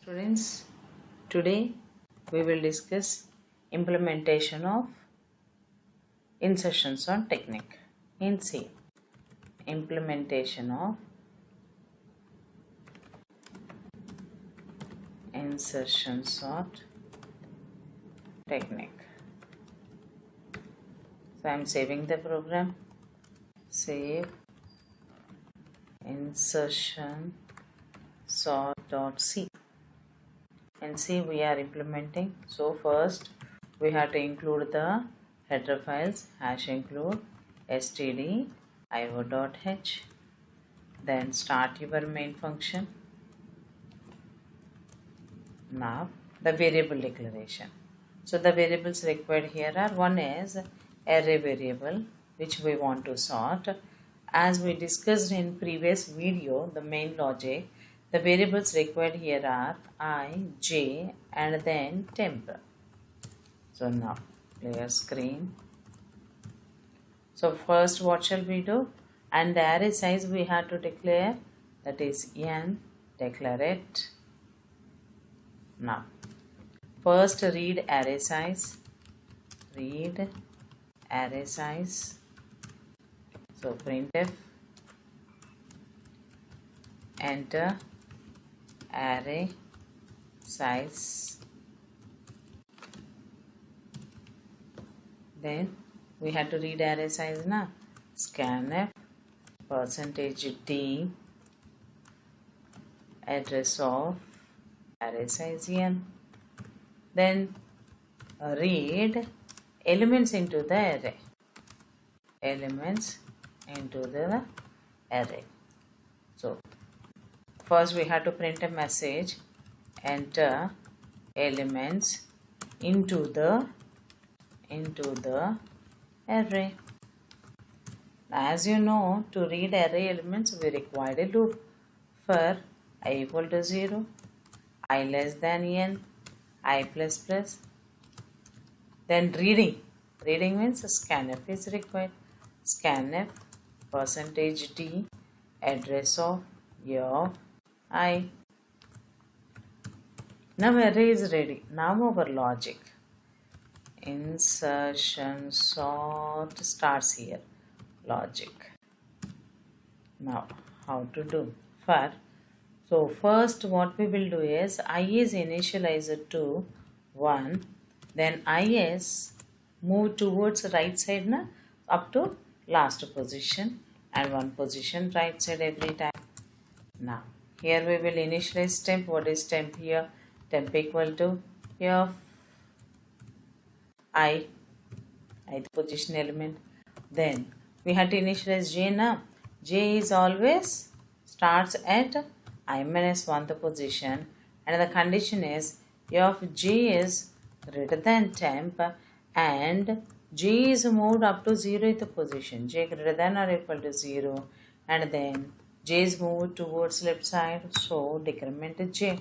Students, today we will discuss implementation of insertion sort technique in C. Implementation of insertion sort technique. So I am saving the program. Save insertion sort.c. and see we are implementing. So first we have to include the header files #include stdio.h. then start your main function. Now the variable declaration. So the variables required here are, one is array variable which we want to sort. As we discussed in previous video, the main logic, the variables required here are I, j and then temp. So now clear screen. So first what shall we do? And the array size we have to declare, that is n, declare it. Now first read array size, so printf enter array size, then we have to read array size now. Scanf %d address of array size n, then read elements into the array. So first we have to print a message, enter elements into the array. As you know, to read array elements we require a loop for I equal to 0, I less than n, I plus plus. Then reading means scanf is required. Scanf %d address of I. Now array is ready. Now our logic. Insertion sort starts here. Logic. Now how to do? So first what we will do is I is initialized to 1. Then I is move towards right side na, up to last position and one position right side every time. Now here we will initialize temp. What is temp here? Temp equal to here ith position element. Then we have to initialize j now. J is always starts at I minus 1th position and the condition is of j is greater than temp and j is moved up to 0th position. J greater than or equal to 0 and then j is moved towards left side, so decrement j.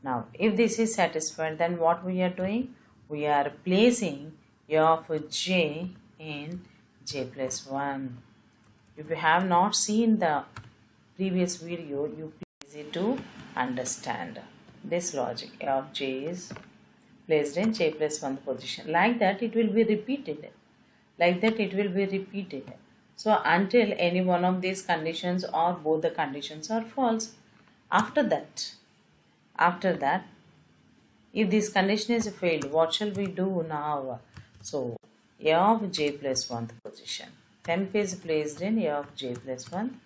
Now if this is satisfied, then what we are doing? We are placing of j in j plus 1. If you have not seen the previous video, you easy to understand this logic. Of j is placed in j plus 1 position. Like that it will be repeated. So until any one of these conditions or both the conditions are false. After that, if this condition is failed, what shall we do now? So a of j plus 1th position. Temp is placed in a of j plus 1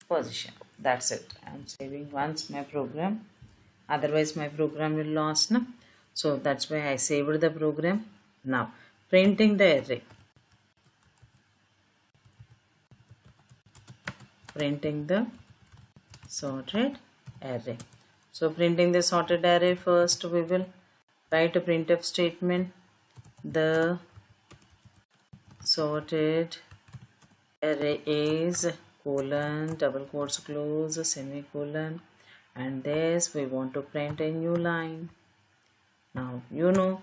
position. That's it. I am saving once my program. Otherwise my program will lose. No? So that's why I saved the program. Now printing the array. Printing the sorted array. So printing the sorted array, first we will write a printf statement. The sorted array is colon, double quotes close, semicolon, and this we want to print a new line. Now you know,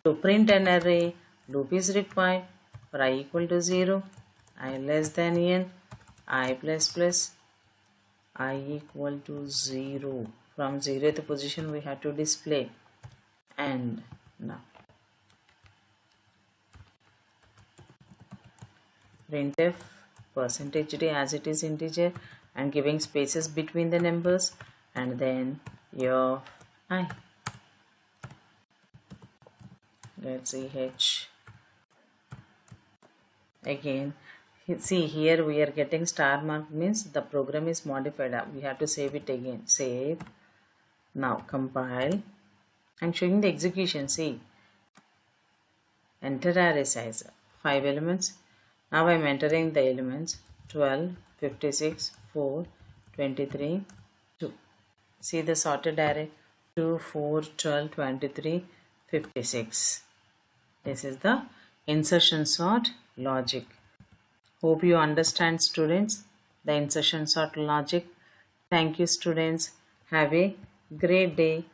to print an array, loop is required for I equal to 0, I less than n, I plus plus, I equal to 0. from 0th position we have to display. And now printf %d as it is integer and giving spaces between the numbers, and then your I. Let's see h. Again, see here we are getting star mark, means the program is modified. We have to save it again. Save. Now compile. I'm showing the execution. See, enter array size 5 elements. Now I'm entering the elements 12, 56, 4, 23, 2. See the sorted array 2, 4, 12, 23, 56. This is the insertion sort logic. Hope you understand, students, the insertion sort logic. Thank you, students. Have a great day.